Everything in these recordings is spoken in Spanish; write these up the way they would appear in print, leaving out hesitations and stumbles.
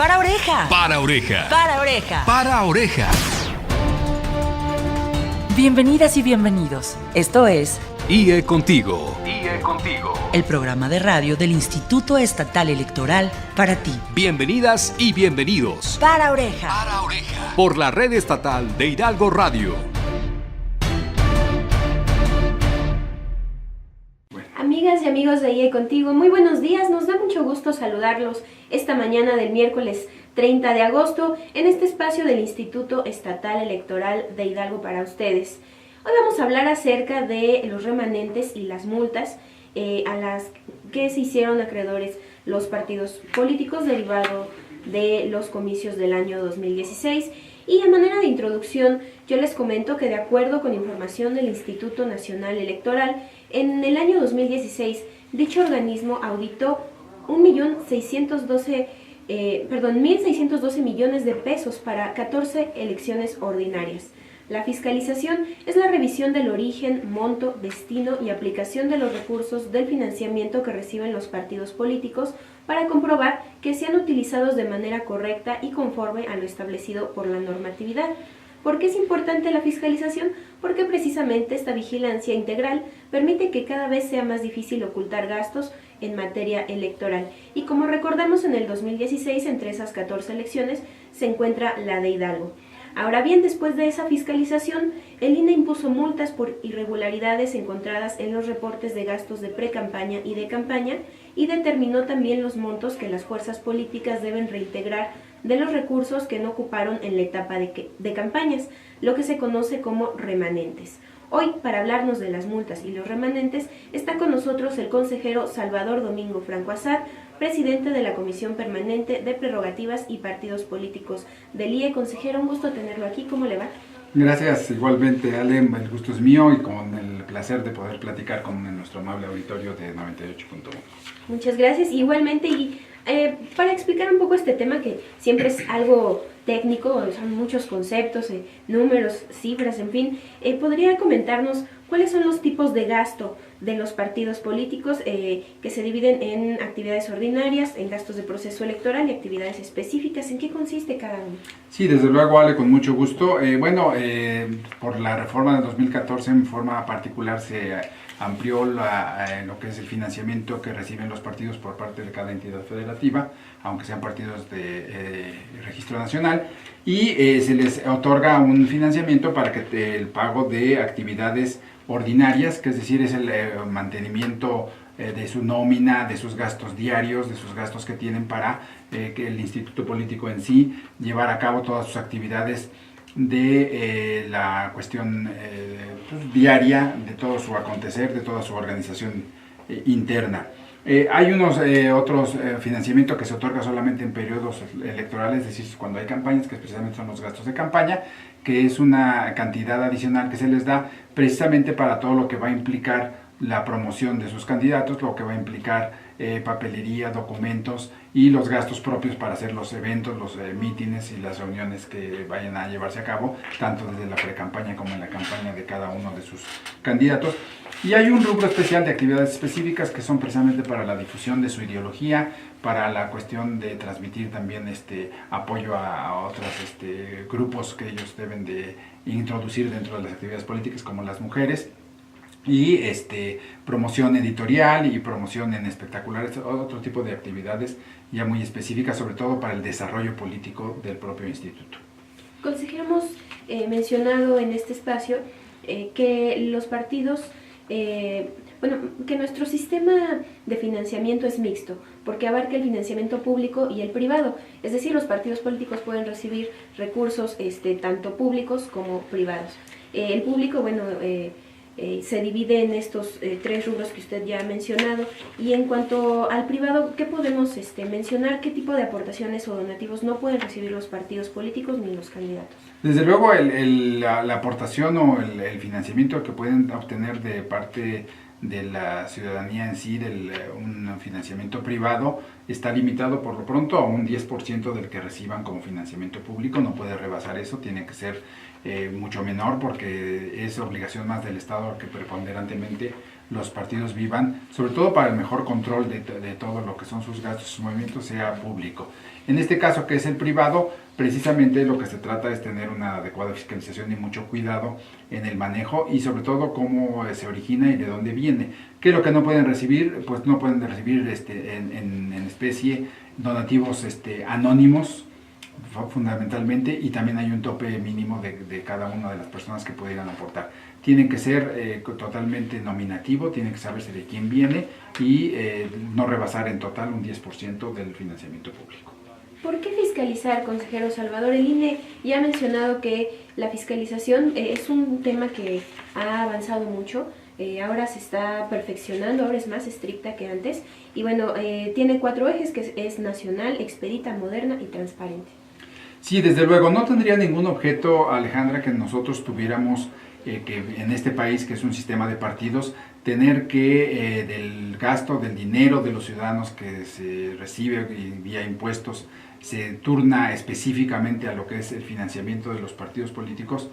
Para oreja. Para oreja. Para oreja. Para oreja. Bienvenidas y bienvenidos. Esto es IE Contigo. IE Contigo. El programa de radio del Instituto Estatal Electoral para ti. Bienvenidas y bienvenidos. Para oreja. Para oreja. Por la red estatal de Hidalgo Radio. Amigas y amigos de IE Contigo, muy buenos días, nos da mucho gusto saludarlos esta mañana del miércoles 30 de agosto en este espacio del Instituto Estatal Electoral de Hidalgo para ustedes. Hoy vamos a hablar acerca de los remanentes y las multas a las que se hicieron acreedores los partidos políticos derivado de los comicios del año 2016. Y a manera de introducción, yo les comento que de acuerdo con información del Instituto Nacional Electoral, en el año 2016, dicho organismo auditó 1.612 millones de pesos para 14 elecciones ordinarias. La fiscalización es la revisión del origen, monto, destino y aplicación de los recursos del financiamiento que reciben los partidos políticos para comprobar que sean utilizados de manera correcta y conforme a lo establecido por la normatividad. ¿Por qué es importante la fiscalización? Porque precisamente esta vigilancia integral permite que cada vez sea más difícil ocultar gastos en materia electoral. Y como recordamos, en el 2016, entre esas 14 elecciones, se encuentra la de Hidalgo. Ahora bien, después de esa fiscalización, el INE impuso multas por irregularidades encontradas en los reportes de gastos de pre-campaña y de campaña y determinó también los montos que las fuerzas políticas deben reintegrar de los recursos que no ocuparon en la etapa de campañas, lo que se conoce como remanentes. Hoy, para hablarnos de las multas y los remanentes, está con nosotros el consejero Salvador Domingo Franco Azar, presidente de la Comisión Permanente de Prerrogativas y Partidos Políticos del IE. Consejero, un gusto tenerlo aquí. ¿Cómo le va? Gracias, igualmente, Ale, el gusto es mío y con el placer de poder platicar con nuestro amable auditorio de 98.1. Muchas gracias. Igualmente, y para explicar un poco este tema que siempre es algo técnico, son muchos conceptos, números, cifras, en fin, ¿podría comentarnos cuáles son los tipos de gasto de los partidos políticos que se dividen en actividades ordinarias, en gastos de proceso electoral y actividades específicas? ¿En qué consiste cada uno? Sí, desde luego, Ale, con mucho gusto. Por la reforma del 2014, en forma particular, se amplió lo que es el financiamiento que reciben los partidos por parte de cada entidad federativa, aunque sean partidos de registro nacional, y se les otorga un financiamiento para que el pago de actividades ordinarias, que es decir, es el mantenimiento de su nómina, de sus gastos diarios, de sus gastos que tienen para que el instituto político en sí llevar a cabo todas sus actividades de la cuestión diaria, de todo su acontecer, de toda su organización interna. Hay unos otros financiamientos que se otorga solamente en periodos electorales, es decir, cuando hay campañas, que precisamente son los gastos de campaña, que es una cantidad adicional que se les da precisamente para todo lo que va a implicar la promoción de sus candidatos, lo que va a implicar papelería, documentos y los gastos propios para hacer los eventos, los mítines y las reuniones que vayan a llevarse a cabo, tanto desde la precampaña como en la campaña de cada uno de sus candidatos. Y hay un rubro especial de actividades específicas que son precisamente para la difusión de su ideología, para la cuestión de transmitir también apoyo a otros grupos que ellos deben de introducir dentro de las actividades políticas, como las mujeres, y promoción editorial y promoción en espectaculares, otro tipo de actividades ya muy específicas, sobre todo para el desarrollo político del propio instituto. Consejero, hemos mencionado en este espacio que los partidos, que nuestro sistema de financiamiento es mixto, porque abarca el financiamiento público y el privado, es decir, los partidos políticos pueden recibir recursos tanto públicos como privados. El público, se divide en estos tres rubros que usted ya ha mencionado. Y en cuanto al privado, ¿qué podemos mencionar? ¿Qué tipo de aportaciones o donativos no pueden recibir los partidos políticos ni los candidatos? Desde luego, la aportación o el financiamiento que pueden obtener de parte de la ciudadanía en sí, un financiamiento privado, está limitado por lo pronto a un 10% del que reciban como financiamiento público, no puede rebasar eso, tiene que ser mucho menor porque es obligación más del Estado que preponderantemente los partidos vivan, sobre todo para el mejor control de todo lo que son sus gastos, sus movimientos, sea público. En este caso, que es el privado, precisamente lo que se trata es tener una adecuada fiscalización y mucho cuidado en el manejo y sobre todo cómo se origina y de dónde viene. ¿Qué es lo que no pueden recibir? Pues no pueden recibir en especie donativos anónimos, fundamentalmente, y también hay un tope mínimo de cada una de las personas que pudieran aportar. Tiene que ser totalmente nominativo, tiene que saberse de quién viene y no rebasar en total un 10% del financiamiento público. ¿Por qué fiscalizar, consejero Salvador? El INE ya ha mencionado que la fiscalización es un tema que ha avanzado mucho, ahora se está perfeccionando, ahora es más estricta que antes y bueno, tiene 4 ejes que es nacional, expedita, moderna y transparente. Sí, desde luego, no tendría ningún objeto, Alejandra, que nosotros tuviéramos que en este país, que es un sistema de partidos, tener que del gasto, del dinero de los ciudadanos que se recibe vía impuestos, se turna específicamente a lo que es el financiamiento de los partidos políticos,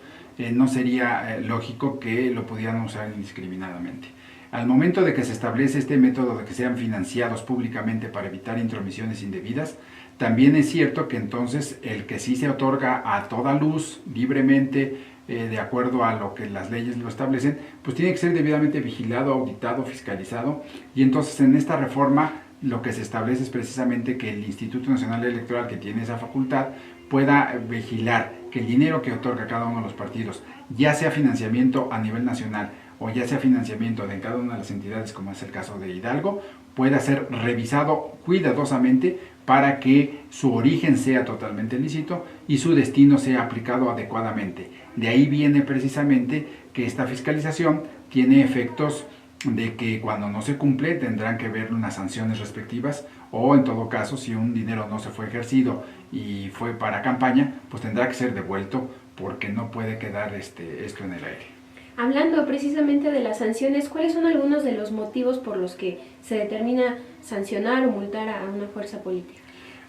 no sería lógico que lo pudieran usar indiscriminadamente. Al momento de que se establece este método de que sean financiados públicamente para evitar intromisiones indebidas, también es cierto que entonces el que sí se otorga a toda luz, libremente, de acuerdo a lo que las leyes lo establecen, pues tiene que ser debidamente vigilado, auditado, fiscalizado, y entonces en esta reforma lo que se establece es precisamente que el Instituto Nacional Electoral, que tiene esa facultad, pueda vigilar que el dinero que otorga cada uno de los partidos, ya sea financiamiento a nivel nacional o ya sea financiamiento de cada una de las entidades, como es el caso de Hidalgo, pueda ser revisado cuidadosamente para que su origen sea totalmente lícito y su destino sea aplicado adecuadamente. De ahí viene precisamente que esta fiscalización tiene efectos de que cuando no se cumple tendrán que ver unas sanciones respectivas o en todo caso si un dinero no se fue ejercido y fue para campaña, pues tendrá que ser devuelto porque no puede quedar esto en el aire. Hablando precisamente de las sanciones, ¿cuáles son algunos de los motivos por los que se determina sancionar o multar a una fuerza política?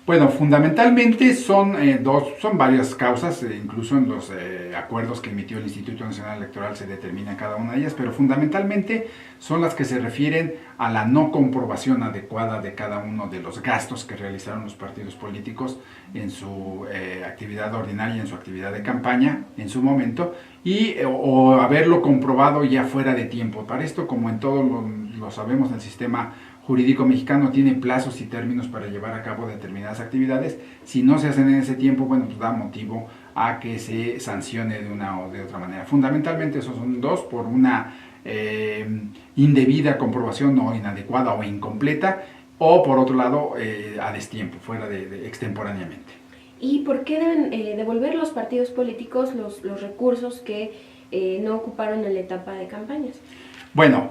Bueno, fundamentalmente son varias causas, incluso en los acuerdos que emitió el Instituto Nacional Electoral se determina cada una de ellas, pero fundamentalmente son las que se refieren a la no comprobación adecuada de cada uno de los gastos que realizaron los partidos políticos en su actividad ordinaria y en su actividad de campaña en su momento, o haberlo comprobado ya fuera de tiempo. Para esto, como en todo lo sabemos, el sistema jurídico mexicano tiene plazos y términos para llevar a cabo determinadas actividades. Si no se hacen en ese tiempo, bueno, pues da motivo a que se sancione de una o de otra manera. Fundamentalmente esos son dos, por una indebida comprobación o inadecuada o incompleta, o por otro lado a destiempo, fuera de extemporáneamente. ¿Y por qué deben devolver los partidos políticos los recursos que no ocuparon en la etapa de campañas? Bueno,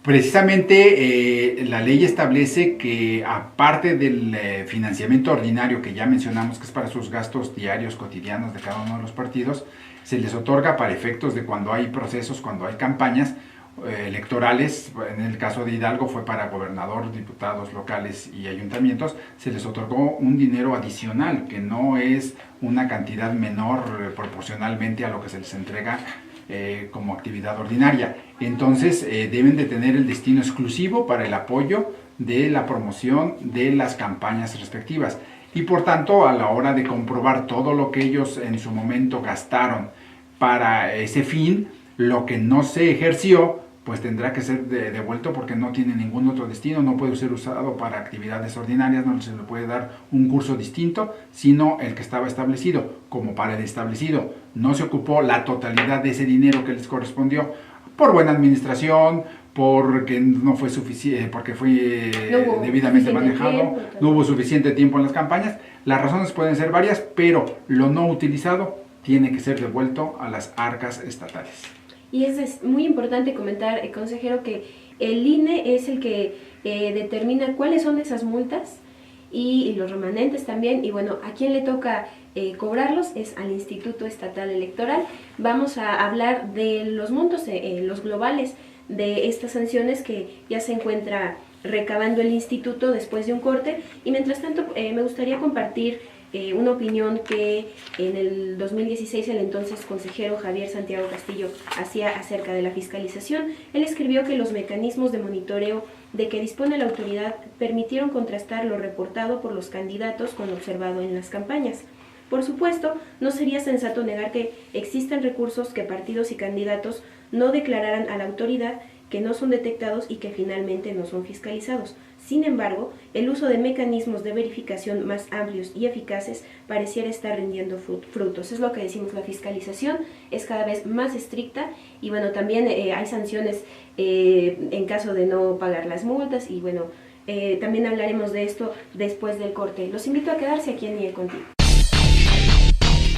precisamente la ley establece que aparte del financiamiento ordinario que ya mencionamos, que es para sus gastos diarios, cotidianos de cada uno de los partidos, se les otorga para efectos de cuando hay procesos, cuando hay campañas electorales. En el caso de Hidalgo fue para gobernador, diputados locales y ayuntamientos, se les otorgó un dinero adicional, que no es una cantidad menor proporcionalmente a lo que se les entrega como actividad ordinaria. Entonces deben de tener el destino exclusivo para el apoyo de la promoción de las campañas respectivas y por tanto a la hora de comprobar todo lo que ellos en su momento gastaron para ese fin, lo que no se ejerció pues tendrá que ser devuelto porque no tiene ningún otro destino, no puede ser usado para actividades ordinarias, no se le puede dar un curso distinto, sino el que estaba establecido. Como para el establecido no se ocupó la totalidad de ese dinero que les correspondió, por buena administración, porque no fue suficiente, porque fue debidamente manejado, no hubo suficiente tiempo en las campañas. Las razones pueden ser varias, pero lo no utilizado tiene que ser devuelto a las arcas estatales. Y es muy importante comentar, consejero, que el INE es el que determina cuáles son esas multas y los remanentes también. Y bueno, ¿a quién le toca cobrarlos? Es al Instituto Estatal Electoral. Vamos a hablar de los montos, los globales de estas sanciones que ya se encuentra recabando el instituto después de un corte. Y mientras tanto, me gustaría compartir una opinión que en el 2016 el entonces consejero Javier Santiago Castillo hacía acerca de la fiscalización. Él escribió que los mecanismos de monitoreo de que dispone la autoridad permitieron contrastar lo reportado por los candidatos con lo observado en las campañas. Por supuesto, no sería sensato negar que existen recursos que partidos y candidatos no declararan a la autoridad, que no son detectados y que finalmente no son fiscalizados. Sin embargo, el uso de mecanismos de verificación más amplios y eficaces pareciera estar rindiendo frutos. Es lo que decimos, la fiscalización es cada vez más estricta y bueno, también hay sanciones en caso de no pagar las multas y bueno, también hablaremos de esto después del corte. Los invito a quedarse aquí en IE Contigo.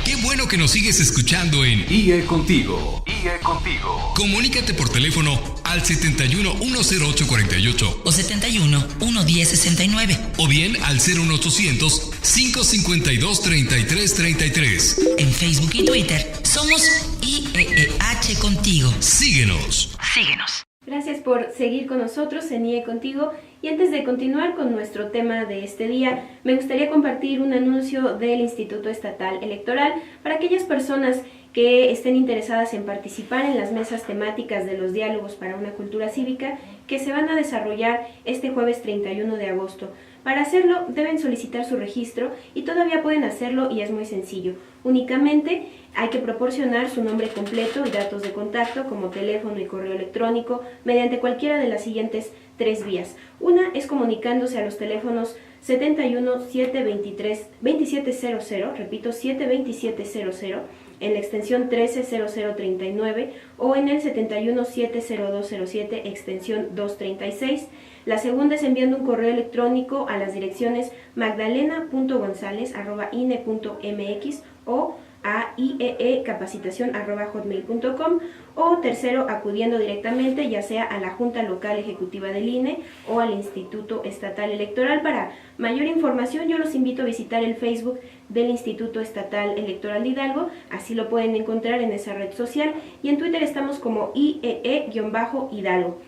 Qué bueno que nos sigues escuchando en IE Contigo. IE Contigo. Comunícate por teléfono al 71 108 48 O 71 110 69. o bien al 01800 552 33 33. En Facebook y Twitter somos IEEH Contigo. Síguenos. Síguenos. Gracias por seguir con nosotros en IE Contigo. Y antes de continuar con nuestro tema de este día, me gustaría compartir un anuncio del Instituto Estatal Electoral para aquellas personas que estén interesadas en participar en las mesas temáticas de los diálogos para una cultura cívica que se van a desarrollar este jueves 31 de agosto. Para hacerlo deben solicitar su registro y todavía pueden hacerlo y es muy sencillo. Únicamente hay que proporcionar su nombre completo y datos de contacto como teléfono y correo electrónico mediante cualquiera de las siguientes 3 vías. Una es comunicándose a los teléfonos 71 723 2700, repito 72700, en la extensión 130039 o en el 71 70207 extensión 236. La segunda es enviando un correo electrónico a las direcciones magdalena.gonzalez@ine.mx o a ieecapacitacion@hotmail.com, o tercero, acudiendo directamente ya sea a la Junta Local Ejecutiva del INE o al Instituto Estatal Electoral. Para mayor información yo los invito a visitar el Facebook del Instituto Estatal Electoral de Hidalgo, así lo pueden encontrar en esa red social, y en Twitter estamos como IEE-Hidalgo.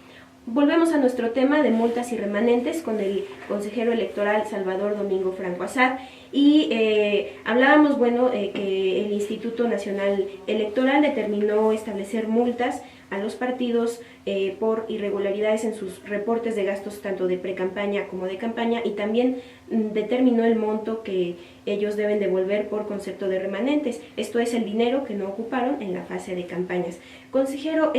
Volvemos a nuestro tema de multas y remanentes con el consejero electoral Salvador Domingo Franco Assad y hablábamos, que el Instituto Nacional Electoral determinó establecer multas a los partidos por irregularidades en sus reportes de gastos tanto de precampaña como de campaña, y también determinó el monto que ellos deben devolver por concepto de remanentes, esto es el dinero que no ocuparon en la fase de campañas. Consejero,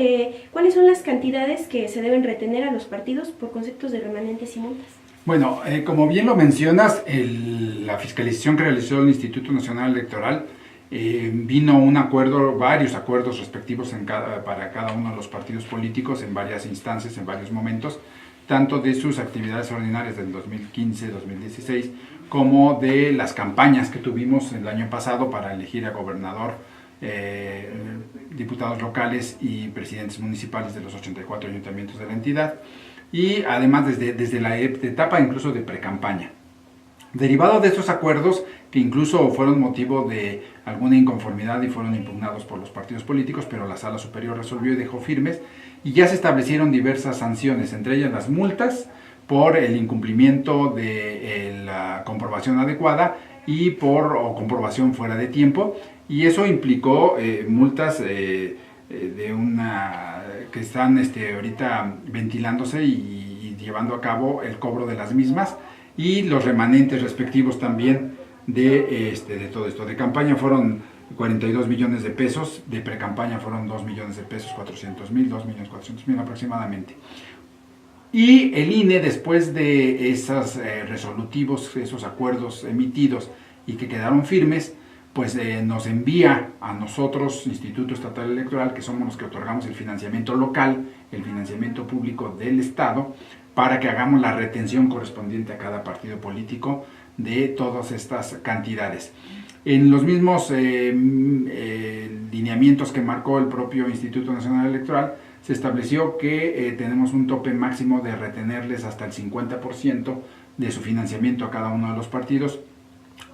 ¿cuáles son las cantidades que se deben retener a los partidos por conceptos de remanentes y multas? Bueno, como bien lo mencionas, la fiscalización que realizó el Instituto Nacional Electoral vino un acuerdo, varios acuerdos respectivos para cada uno de los partidos políticos en varias instancias, en varios momentos, tanto de sus actividades ordinarias del 2015-2016 como de las campañas que tuvimos el año pasado para elegir a gobernador, diputados locales y presidentes municipales de los 84 ayuntamientos de la entidad, y además desde la etapa incluso de precampaña. Derivado de estos acuerdos, que incluso fueron motivo de alguna inconformidad y fueron impugnados por los partidos políticos, pero la Sala Superior resolvió y dejó firmes, y ya se establecieron diversas sanciones, entre ellas las multas por el incumplimiento de la comprobación adecuada y por comprobación fuera de tiempo, y eso implicó multas que están ahorita ventilándose y llevando a cabo el cobro de las mismas, y los remanentes respectivos también de todo esto. De campaña fueron 42 millones de pesos, de precampaña fueron 2 millones de pesos, 2.400.000 aproximadamente. Y el INE, después de esos resolutivos, esos acuerdos emitidos y que quedaron firmes, pues nos envía a nosotros, Instituto Estatal Electoral, que somos los que otorgamos el financiamiento local, el financiamiento público del Estado, para que hagamos la retención correspondiente a cada partido político de todas estas cantidades. En los mismos lineamientos que marcó el propio Instituto Nacional Electoral, se estableció que tenemos un tope máximo de retenerles hasta el 50% de su financiamiento a cada uno de los partidos,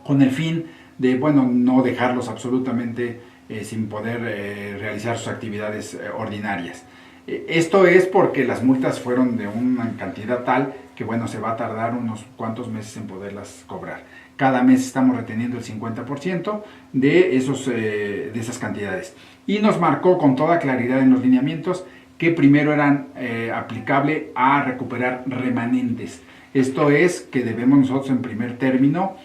con el fin de, no dejarlos absolutamente sin poder realizar sus actividades ordinarias. Esto es porque las multas fueron de una cantidad tal que bueno, se va a tardar unos cuantos meses en poderlas cobrar. Cada mes estamos reteniendo el 50% de esas cantidades. Y nos marcó con toda claridad en los lineamientos que primero eran aplicable a recuperar remanentes. Esto es que debemos nosotros en primer término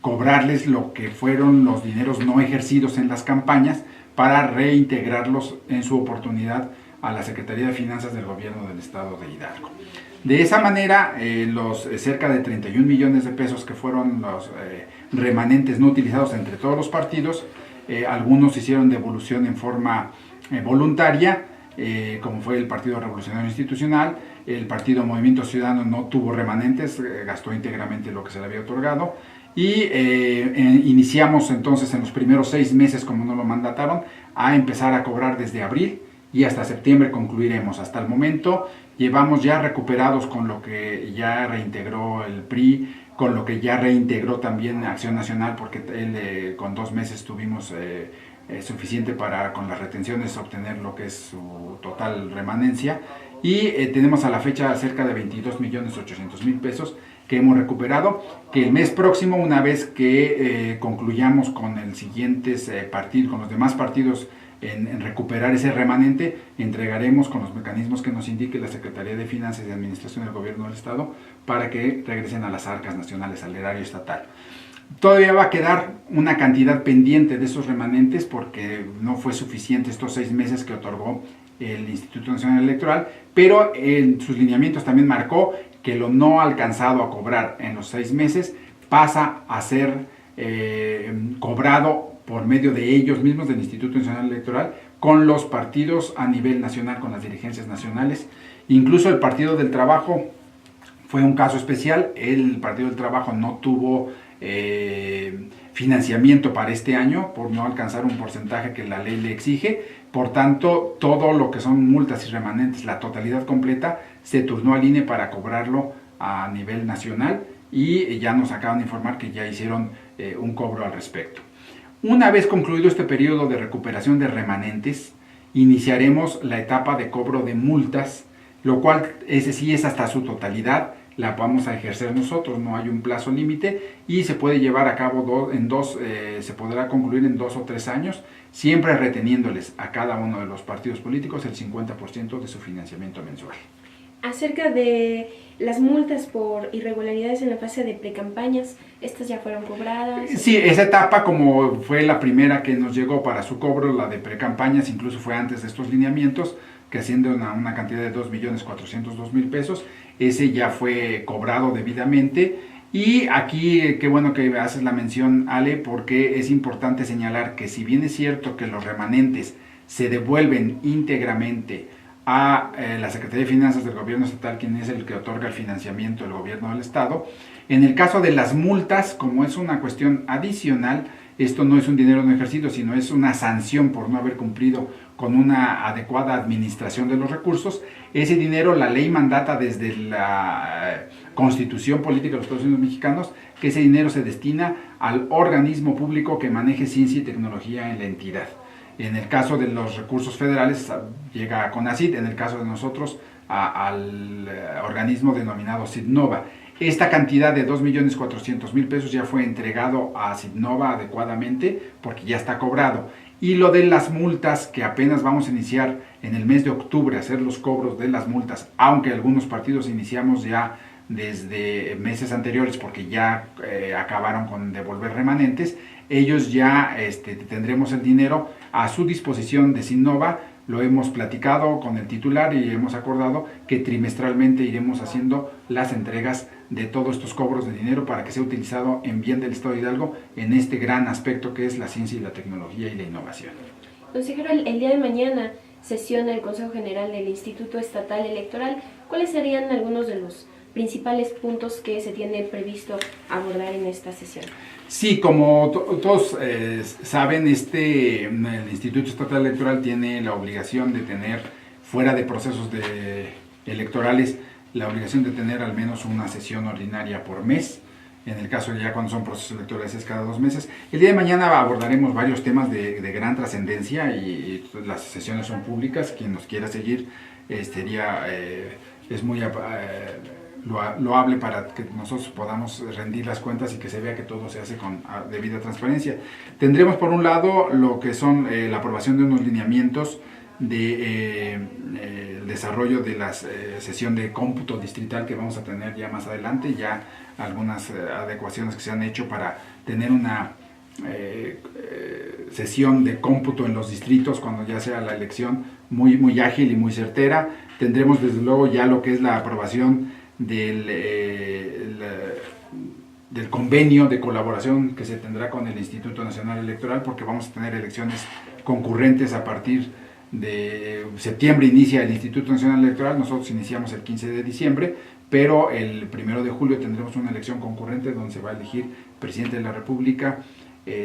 cobrarles lo que fueron los dineros no ejercidos en las campañas para reintegrarlos en su oportunidad a la Secretaría de Finanzas del Gobierno del Estado de Hidalgo. De esa manera, los cerca de 31 millones de pesos que fueron los remanentes no utilizados entre todos los partidos, algunos hicieron devolución en forma voluntaria, como fue el Partido Revolucionario Institucional. El Partido Movimiento Ciudadano no tuvo remanentes, gastó íntegramente lo que se le había otorgado. Y iniciamos entonces en los primeros 6 meses, como nos lo mandataron, a empezar a cobrar desde abril y hasta septiembre concluiremos. Hasta el momento llevamos ya recuperados con lo que ya reintegró el PRI, con lo que ya reintegró también Acción Nacional, porque él con 2 meses tuvimos suficiente para con las retenciones obtener lo que es su total remanencia, y tenemos a la fecha cerca de 22.800.000 pesos que hemos recuperado, que el mes próximo, una vez que concluyamos con el siguientes partidos, con los demás partidos en recuperar ese remanente, entregaremos con los mecanismos que nos indique la Secretaría de Finanzas y Administración del Gobierno del Estado para que regresen a las arcas nacionales, al erario estatal. Todavía va a quedar una cantidad pendiente de esos remanentes porque no fue suficiente estos 6 meses que otorgó el Instituto Nacional Electoral, pero en sus lineamientos también marcó que lo no alcanzado a cobrar en los 6 meses pasa a ser cobrado por medio de ellos mismos, del Instituto Nacional Electoral, con los partidos a nivel nacional, con las dirigencias nacionales. Incluso el Partido del Trabajo fue un caso especial. El Partido del Trabajo no tuvo financiamiento para este año por no alcanzar un porcentaje que la ley le exige. Por tanto, todo lo que son multas y remanentes, la totalidad completa, se turnó al INE para cobrarlo a nivel nacional, y ya nos acaban de informar que ya hicieron un cobro al respecto. Una vez concluido este periodo de recuperación de remanentes, iniciaremos la etapa de cobro de multas, lo cual ese sí es hasta su totalidad, la vamos a ejercer nosotros, no hay un plazo límite y se puede llevar a cabo se podrá concluir en 2 o 3 años, siempre reteniéndoles a cada uno de los partidos políticos el 50% de su financiamiento mensual. Acerca de las multas por irregularidades en la fase de precampañas, ¿estas ya fueron cobradas? Sí, esa etapa, como fue la primera que nos llegó para su cobro, la de precampañas, incluso fue antes de estos lineamientos, que asciende a una cantidad de 2.402.000 pesos, ese ya fue cobrado debidamente. Y aquí, qué bueno que haces la mención, Ale, porque es importante señalar que si bien es cierto que los remanentes se devuelven íntegramente a la Secretaría de Finanzas del Gobierno Estatal, quien es el que otorga el financiamiento del Gobierno del Estado, en el caso de las multas, como es una cuestión adicional, esto no es un dinero no ejercido, sino es una sanción por no haber cumplido con una adecuada administración de los recursos. Ese dinero, la ley mandata desde la Constitución Política de los Estados Unidos Mexicanos que ese dinero se destina al organismo público que maneje ciencia y tecnología en la entidad. En el caso de los recursos federales llega a CONACYT, en el caso de nosotros al organismo denominado CIDNOVA. Esta cantidad de 2.400.000 pesos ya fue entregado a CIDNOVA adecuadamente porque ya está cobrado. Y lo de las multas, que apenas vamos a iniciar en el mes de octubre a hacer los cobros de las multas, aunque algunos partidos iniciamos ya desde meses anteriores porque ya acabaron con devolver remanentes, ellos ya tendremos el dinero a su disposición de CIDNOVA. Lo hemos platicado con el titular y hemos acordado que trimestralmente iremos haciendo las entregas de todos estos cobros de dinero para que sea utilizado en bien del Estado de Hidalgo en este gran aspecto que es la ciencia y la tecnología y la innovación. Consejero, el día de mañana sesiona el Consejo General del Instituto Estatal Electoral. ¿Cuáles serían algunos de los principales puntos que se tiene previsto abordar en esta sesión? Sí, como todos saben, el Instituto Estatal Electoral tiene la obligación de tener, fuera de procesos electorales, la obligación de tener al menos una sesión ordinaria por mes. En el caso ya cuando son procesos electorales es cada 2 meses. El día de mañana abordaremos varios temas de gran trascendencia y las sesiones son públicas. Quien nos quiera seguir sería es muy loable para que nosotros podamos rendir las cuentas y que se vea que todo se hace con debida transparencia. Tendremos por un lado lo que son la aprobación de unos lineamientos de el desarrollo de la sesión de cómputo distrital que vamos a tener ya más adelante, ya algunas adecuaciones que se han hecho para tener una sesión de cómputo en los distritos cuando ya sea la elección muy ágil y muy certera. Tendremos desde luego ya lo que es la aprobación del convenio de colaboración que se tendrá con el Instituto Nacional Electoral, porque vamos a tener elecciones concurrentes a partir de septiembre. Inicia el Instituto Nacional Electoral, nosotros iniciamos el 15 de diciembre, pero el 1 de julio tendremos una elección concurrente donde se va a elegir presidente de la República,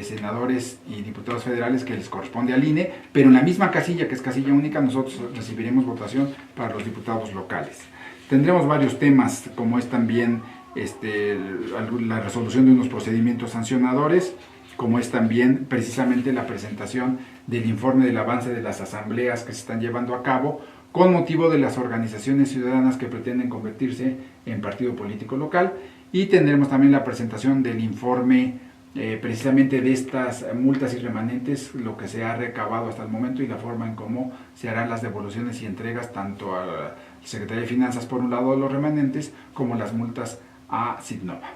senadores y diputados federales que les corresponde al INE, pero en la misma casilla, que es casilla única, nosotros recibiremos votación para los diputados locales. Tendremos varios temas, como es también la resolución de unos procedimientos sancionadores, como es también precisamente la presentación del informe del avance de las asambleas que se están llevando a cabo con motivo de las organizaciones ciudadanas que pretenden convertirse en partido político local, y tendremos también la presentación del informe precisamente de estas multas y remanentes, lo que se ha recabado hasta el momento y la forma en cómo se harán las devoluciones y entregas tanto a Secretaría de Finanzas por un lado de los remanentes como las multas a Sidnova.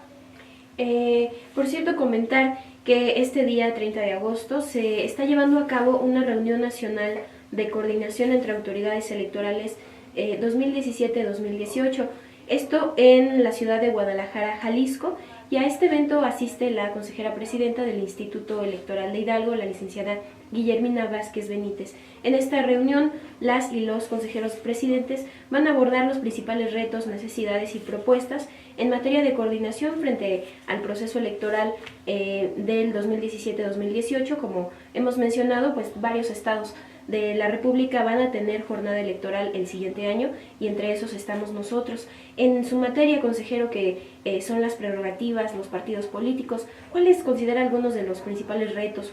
Por cierto, comentar que este día 30 de agosto se está llevando a cabo una reunión nacional de coordinación entre autoridades electorales 2017-2018, esto en la ciudad de Guadalajara, Jalisco, y a este evento asiste la consejera presidenta del Instituto Electoral de Hidalgo, la licenciada Guillermina Vázquez Benítez. En esta reunión, las y los consejeros presidentes van a abordar los principales retos, necesidades y propuestas en materia de coordinación frente al proceso electoral del 2017-2018. Como hemos mencionado, pues varios estados de la República van a tener jornada electoral el siguiente año, y entre esos estamos nosotros. En su materia, consejero, que son las prerrogativas, los partidos políticos, ¿cuáles considera algunos de los principales retos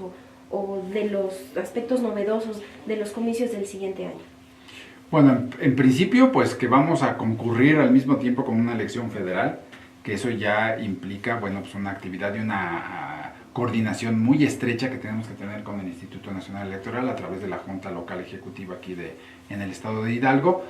o de los aspectos novedosos de los comicios del siguiente año? Bueno, en principio, pues que vamos a concurrir al mismo tiempo con una elección federal, que eso ya implica, bueno, pues una actividad y una coordinación muy estrecha que tenemos que tener con el Instituto Nacional Electoral a través de la Junta Local Ejecutiva aquí en el estado de Hidalgo,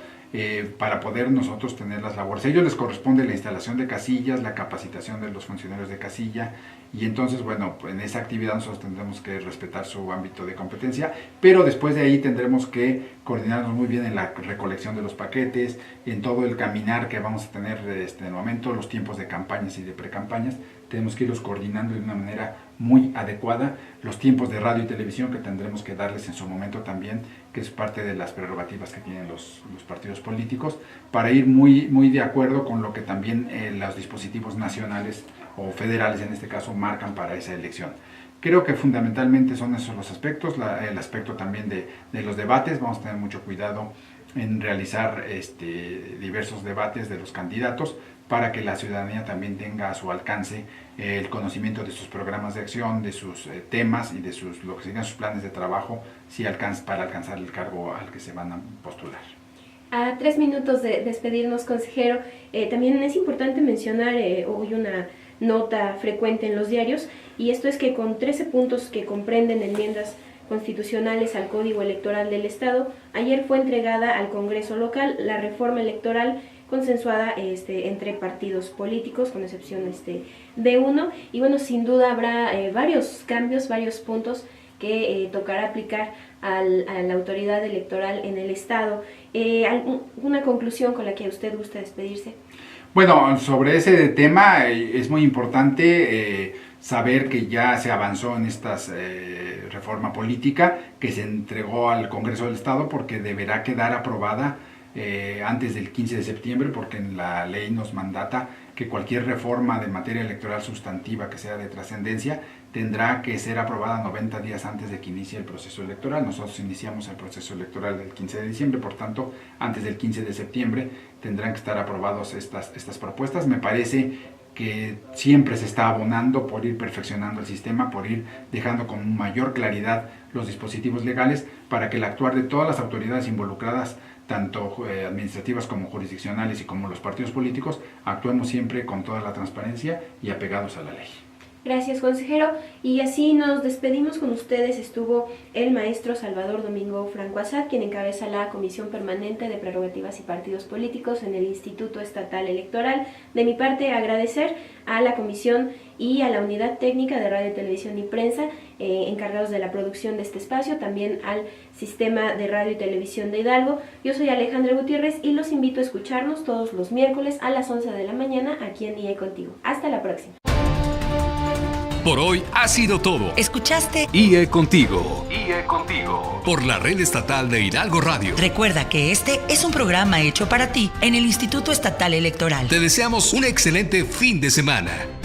para poder nosotros tener las labores. A ellos les corresponde la instalación de casillas, la capacitación de los funcionarios de casilla, y entonces, bueno, pues en esa actividad nosotros tendremos que respetar su ámbito de competencia, pero después de ahí tendremos que coordinarnos muy bien en la recolección de los paquetes, en todo el caminar que vamos a tener en el momento, los tiempos de campañas y de precampañas, tenemos que irlos coordinando de una manera muy adecuada, los tiempos de radio y televisión que tendremos que darles en su momento también, que es parte de las prerrogativas que tienen los partidos políticos, para ir muy de acuerdo con lo que también los dispositivos nacionales o federales en este caso marcan para esa elección. Creo que fundamentalmente son esos los aspectos, el aspecto también de los debates. Vamos a tener mucho cuidado en realizar diversos debates de los candidatos para que la ciudadanía también tenga a su alcance el conocimiento de sus programas de acción, de sus temas y de lo que serían sus planes de trabajo para alcanzar el cargo al que se van a postular. A 3 minutos de despedirnos, consejero, también es importante mencionar hoy una nota frecuente en los diarios, y esto es que con 13 puntos que comprenden enmiendas constitucionales al Código Electoral del Estado, ayer fue entregada al Congreso local la reforma electoral consensuada entre partidos políticos, con excepción de uno, y bueno, sin duda habrá varios cambios, varios puntos que tocará aplicar a la autoridad electoral en el Estado. ¿Alguna conclusión con la que usted gusta despedirse? Bueno, sobre ese tema es muy importante saber que ya se avanzó en esta reforma política que se entregó al Congreso del Estado, porque deberá quedar aprobada antes del 15 de septiembre, porque la ley nos mandata que cualquier reforma de materia electoral sustantiva que sea de trascendencia tendrá que ser aprobada 90 días antes de que inicie el proceso electoral. Nosotros iniciamos el proceso electoral el 15 de diciembre, por tanto, antes del 15 de septiembre tendrán que estar aprobados estas propuestas. Me parece que siempre se está abonando por ir perfeccionando el sistema, por ir dejando con mayor claridad los dispositivos legales, para que el actuar de todas las autoridades involucradas, tanto administrativas como jurisdiccionales y como los partidos políticos, actuemos siempre con toda la transparencia y apegados a la ley. Gracias, consejero. Y así nos despedimos con ustedes. Estuvo el maestro Salvador Domingo Franco Assad, quien encabeza la Comisión Permanente de Prerrogativas y Partidos Políticos en el Instituto Estatal Electoral. De mi parte, agradecer a la comisión y a la Unidad Técnica de Radio, Televisión y Prensa, encargados de la producción de este espacio, también al Sistema de Radio y Televisión de Hidalgo. Yo soy Alejandra Gutiérrez y los invito a escucharnos todos los miércoles a las 11 de la mañana aquí en IE Contigo. Hasta la próxima. Por hoy ha sido todo. ¿Escuchaste? IE Contigo. IE Contigo. Por la red estatal de Hidalgo Radio. Recuerda que este es un programa hecho para ti en el Instituto Estatal Electoral. Te deseamos un excelente fin de semana.